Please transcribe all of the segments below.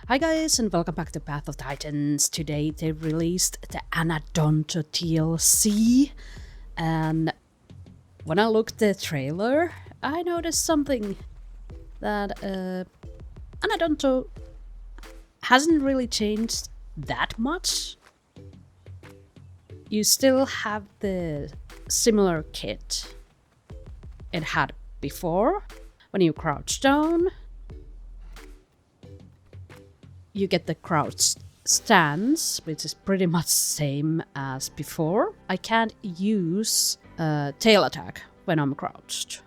Hi guys and welcome back to Path of Titans. Today they released the Anodonto TLC, and when I looked at the trailer I noticed something that Anodonto hasn't really changed that much. You still have the similar kit it had before. When you crouch down, you get the crouch stance, which is pretty much the same as before. I can't use tail attack when I'm crouched.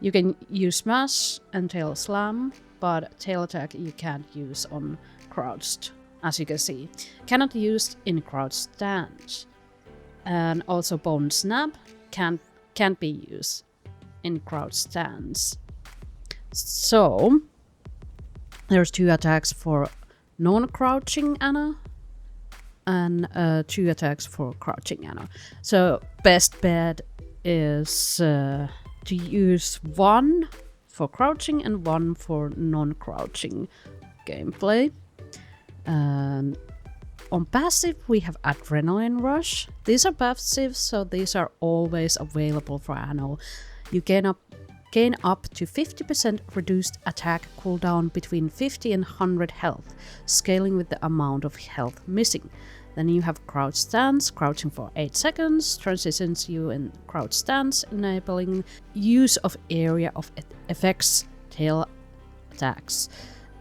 You can use smash and tail slam, but tail attack you can't use on crouched, as you can see. Cannot use in crouch stance. And also bone snap can't be used in crouch stance. So there's 2 attacks for non-crouching Ana and 2 attacks for crouching Ana. So best bet is to use 1 for crouching and 1 for non-crouching gameplay. And on passive we have Adrenaline Rush. These are passive, so these are always available for Ano. You gain up to 50% reduced attack cooldown between 50 and 100 health, scaling with the amount of health missing. Then you have Crouch Stance, crouching for 8 seconds, transitions you in Crouch Stance, enabling use of area of effects tail attacks.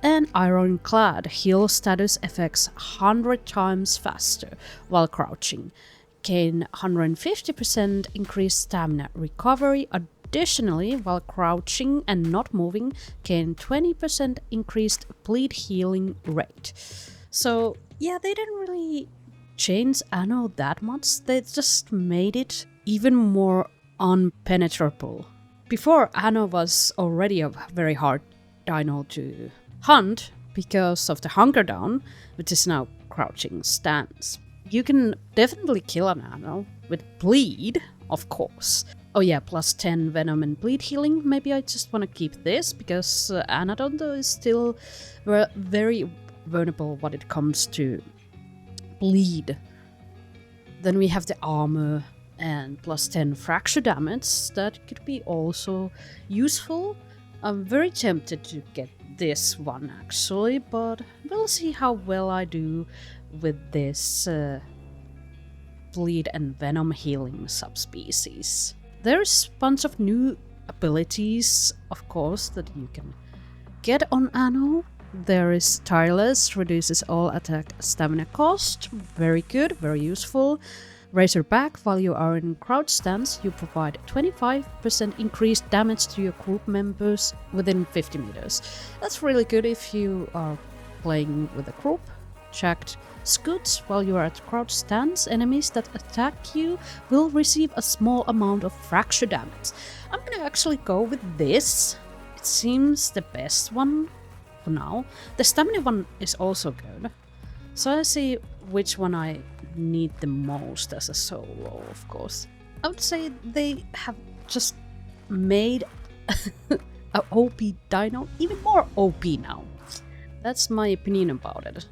And Ironclad, heal status effects 100 times faster while crouching. Gain 150% increased stamina recovery. Additionally, while crouching and not moving, gain 20% increased bleed healing rate. So yeah, they didn't really change Ano that much. They just made it even more unpenetrable. Before, Ano was already a very hard dino to hunt because of the hunger down, which is now crouching stance. You can definitely kill an Ano with bleed, of course. Oh yeah, plus 10 venom and bleed healing. Maybe I just want to keep this because Anodonto is still very vulnerable when it comes to bleed. Then we have the armor and plus 10 fracture damage. That could be also useful. I'm very tempted to get this one actually, but we'll see how well I do with this bleed and venom healing subspecies. There's a bunch of new abilities, of course, that you can get on Ano. There is Tireless, reduces all attack stamina cost. Very good, very useful. Razorback, while you are in crouch stance, you provide 25% increased damage to your group members within 50 meters. That's really good if you are playing with a group. Checked. Scoots, while you are at crouch stance, enemies that attack you will receive a small amount of fracture damage. I'm gonna actually go with this. It seems the best one for now. The stamina one is also good. So I see which one I need the most as a solo, of course. I would say they have just made a OP dino even more OP now. That's my opinion about it.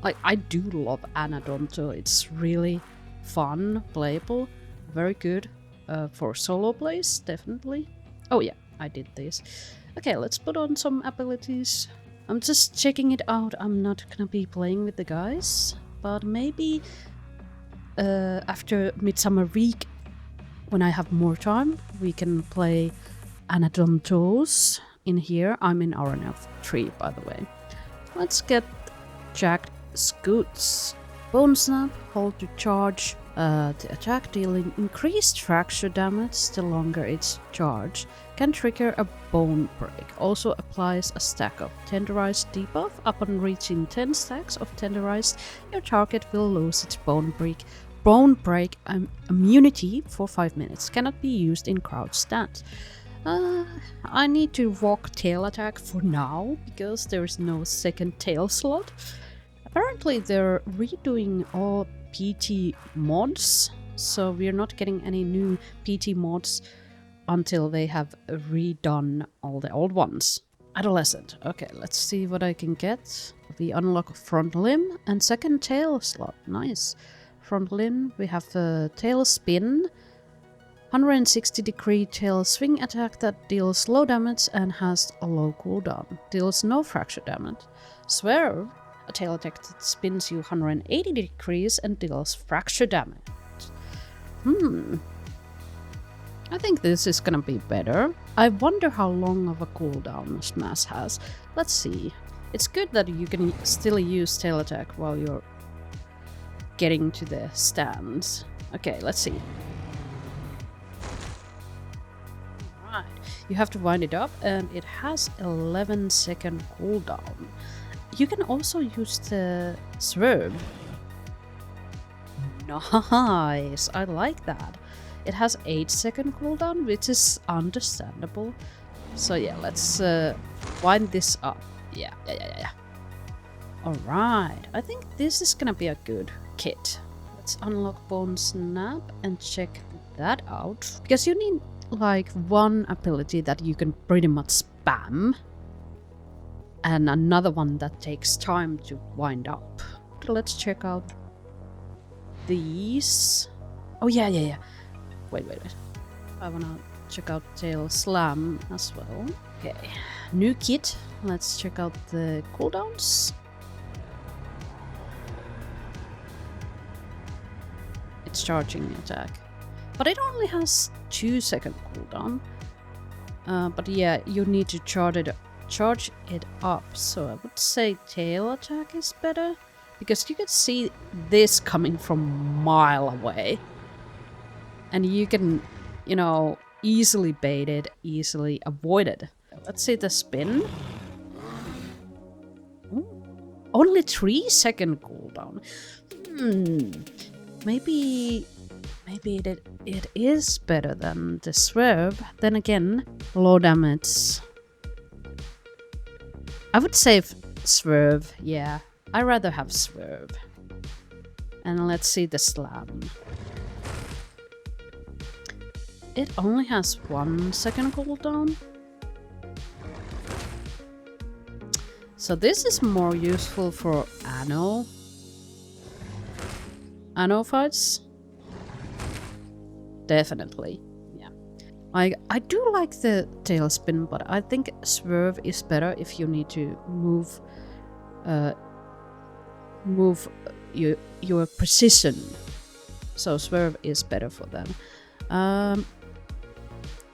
Like, I do love Anodonto. It's really fun, playable, very good for solo plays, definitely. Oh yeah, I did this. Okay, let's put on some abilities. I'm just checking it out. I'm not gonna be playing with the guys, but maybe after Midsummer Week, when I have more time, we can play Anodontos in here. I'm in RNF 3, by the way. Let's get jacked Scoots. Bone Snap, hold to charge the attack, dealing increased fracture damage the longer it's charged. Can trigger a bone break. Also applies a stack of tenderized debuff. Upon reaching 10 stacks of tenderized, your target will lose its bone break immunity for 5 minutes. Cannot be used in crouch stance. I need to walk tail attack for now because there is no second tail slot. Apparently they're redoing all PT mods, so we're not getting any new PT mods until they have redone all the old ones. Adolescent. Okay, let's see what I can get. We unlock front limb and second tail slot. Nice. Front limb, we have a tail spin. 160-degree tail swing attack that deals low damage and has a low cooldown. Deals no fracture damage. Swerve, a tail attack that spins you 180 degrees and deals fracture damage. I think this is gonna be better. I wonder how long of a cooldown Smash has. Let's see. It's good that you can still use tail attack while you're getting to the stands. Okay, let's see. Alright, you have to wind it up and it has 11-second cooldown. You can also use the Swerve. Nice, I like that. It has 8-second cooldown, which is understandable. So yeah, let's wind this up. Yeah. Alright, I think this is gonna be a good kit. Let's unlock Bone Snap and check that out. Because you need like one ability that you can pretty much spam. And another one that takes time to wind up. Let's check out these. Oh yeah. Wait. I wanna check out Tail Slam as well. Okay, new kit. Let's check out the cooldowns. It's charging attack. But it only has 2-second cooldown. But yeah, you need to charge it up. So I would say tail attack is better. Because you can see this coming from a mile away. And you can, easily bait it, easily avoid it. Let's see the spin. Ooh, only 3-second cooldown. Maybe it is better than the Swerve. Then again, low damage. I would say Swerve, yeah. I'd rather have Swerve. And let's see the Slam. It only has 1-second cooldown. So this is more useful for Ano fights. Definitely, yeah. I do like the tail spin, but I think Swerve is better if you need to move your precision. So Swerve is better for them.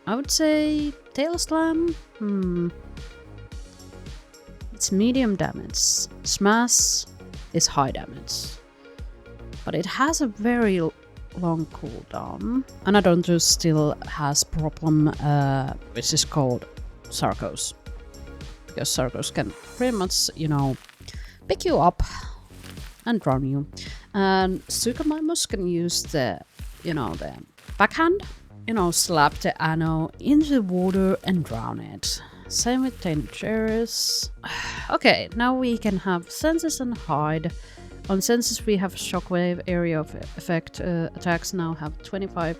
I would say Tail Slam. It's medium damage. Smash is high damage. But it has a very long cooldown. Anodonto still has problem which is called Sarcos. Because Sarcos can pretty much, pick you up and drown you. And Sukamaimus can use the backhand. Slap the Ano into the water and drown it. Same with Dangerous. Okay, now we can have Senses and Hide. On Senses we have Shockwave, area of effect attacks now have 25%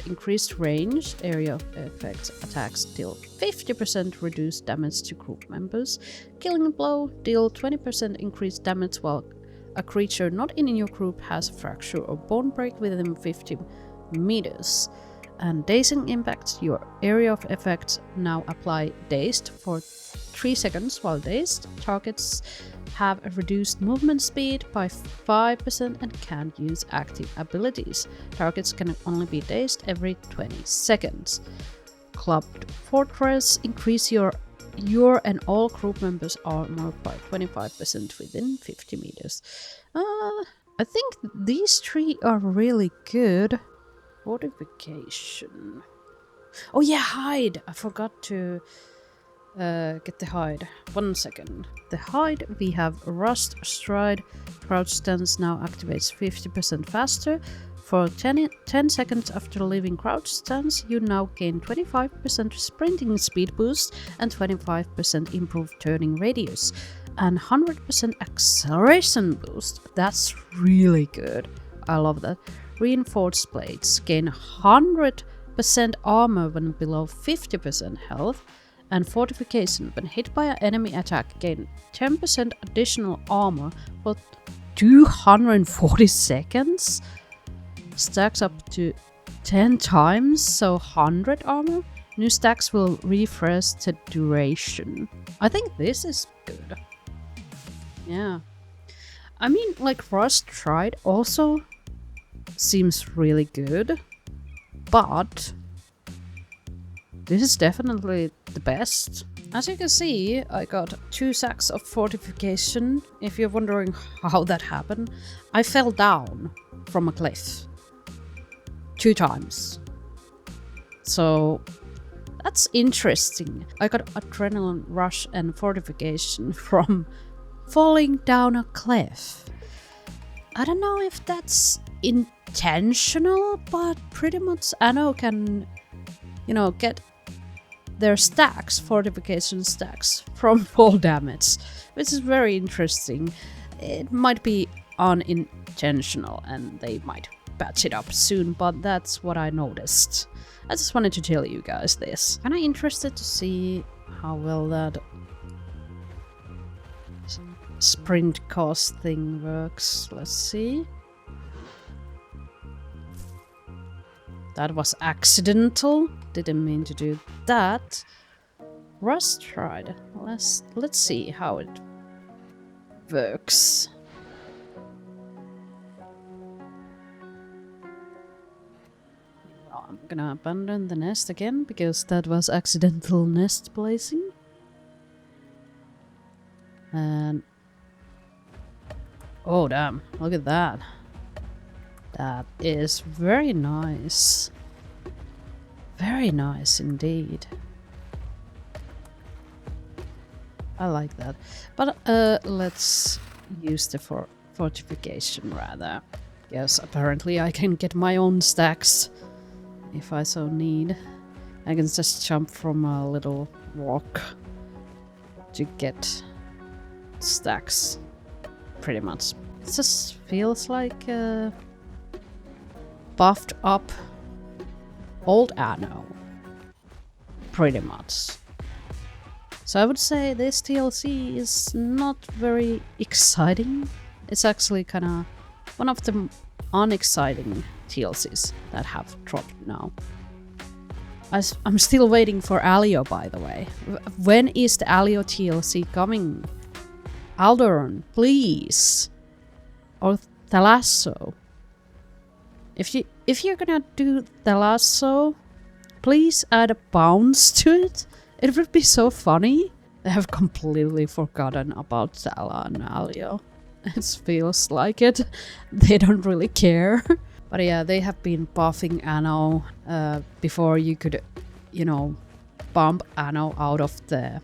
increased range. Area of effect attacks deal 50% reduced damage to group members. Killing Blow deal 20% increased damage while a creature not in your group has a fracture or bone break within 50 meters. And Dazing Impact, your area of effect now apply Dazed for 3 seconds while dazed. Targets have a reduced movement speed by 5% and can't use active abilities. Targets can only be dazed every 20 seconds. Clubbed Fortress, increase your and all group members' armor by 25% within 50 meters. I think these three are really good. Fortification. Oh yeah, Hide! I forgot to get the Hide. 1 second. The Hide, we have Rust Stride. Crouch Stance now activates 50% faster. For 10 seconds after leaving Crouch Stance, you gain 25% sprinting speed boost and 25% improved turning radius. And 100% acceleration boost. That's really good. I love that. Reinforced Blades gain 100% armor when below 50% health. and fortification. When hit by an enemy attack, gain 10% additional armor for 240 seconds. Stacks up to 10 times, so 100 armor. New stacks will refresh the duration. I think this is good. Yeah. I mean, like, Rust Tried also seems really good, but this is definitely the best. As you can see, I got 2 sacks of fortification. If you're wondering how that happened, I fell down from a cliff 2 times. So that's interesting. I got adrenaline rush and fortification from falling down a cliff. I don't know if that's intentional, but pretty much Ano can, you know, get their stacks, fortification stacks, from fall damage, which is very interesting. It might be unintentional and they might patch it up soon, but that's what I noticed. I just wanted to tell you guys this. Kinda interested to see how well that sprint cost thing works. Let's see. That was accidental. Didn't mean to do that. Rust Tried. Let's see how it works. Well, I'm gonna abandon the nest again because that was accidental nest placing. And oh damn, look at that. That is very nice. Very nice indeed. I like that. But let's use the fortification rather. Yes, apparently I can get my own stacks if I so need. I can just jump from a little rock to get stacks, pretty much. It just feels like buffed up old Ano, pretty much. So I would say this TLC is not very exciting. It's actually kinda one of the unexciting TLCs that have dropped now. I'm still waiting for Alio, by the way. When is the Alio TLC coming? Alderon, please. Or Thalasso. If you're gonna do Thalasso, please add a bounce to it. It would be so funny. I have completely forgotten about Thala and Alio. It feels like it. They don't really care. But yeah, they have been buffing Ano before you could, you know, bump Ano out of the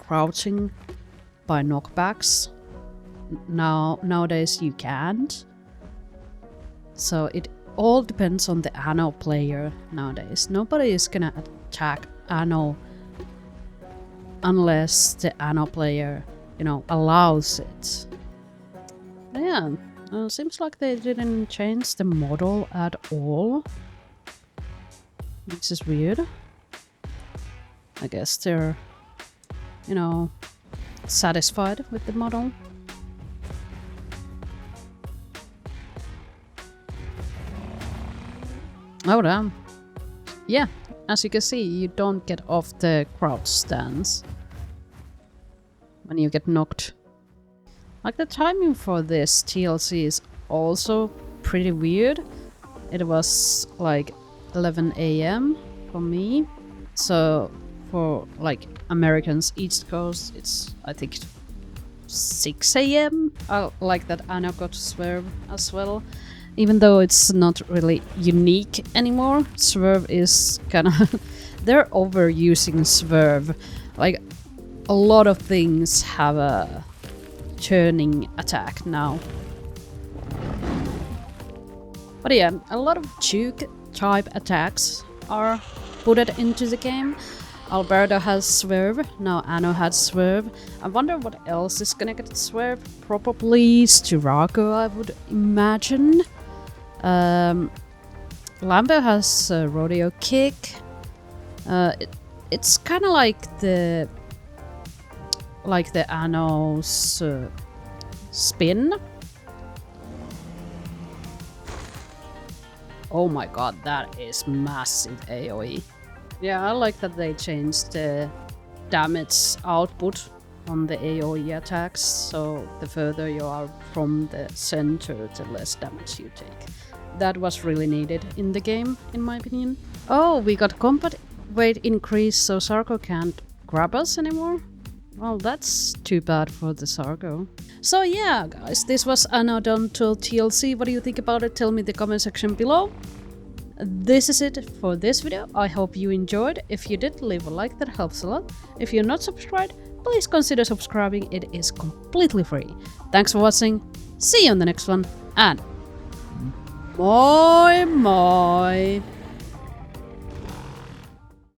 crouching by knockbacks. Nowadays you can't. So it all depends on the Ano player nowadays. Nobody is gonna attack Ano unless the Ano player, you know, allows it. But yeah, seems like they didn't change the model at all. Which is weird. I guess they're, you know, satisfied with the model. Oh damn. Yeah, as you can see, you don't get off the crouch stance when you get knocked. Like, the timing for this TLC is also pretty weird. It was like 11 AM for me. So for like Americans East Coast, it's I think 6 AM. I like that Ano got Swerve as well. Even though it's not really unique anymore, Swerve is kinda... they're overusing Swerve. Like, a lot of things have a turning attack now. But yeah, a lot of juke type attacks are put into the game. Alberto has Swerve, now Ano had Swerve. I wonder what else is gonna get Swerve. Probably Sarco, I would imagine. Lambo has Rodeo Kick. It's kind of like the Ano's spin. Oh my god, that is massive AoE. Yeah, I like that they changed the damage output on the AoE attacks, so the further you are from the center, the less damage you take. That was really needed in the game, in my opinion. Oh, we got combat weight increase, so Sarco can't grab us anymore? Well, that's too bad for the Sarco. So yeah, guys, this was Anodonto TLC. What do you think about it? Tell me in the comment section below. This is it for this video. I hope you enjoyed. If you did, leave a like, that helps a lot. If you're not subscribed, please consider subscribing. It is completely free. Thanks for watching. See you on the next one, and moi moi!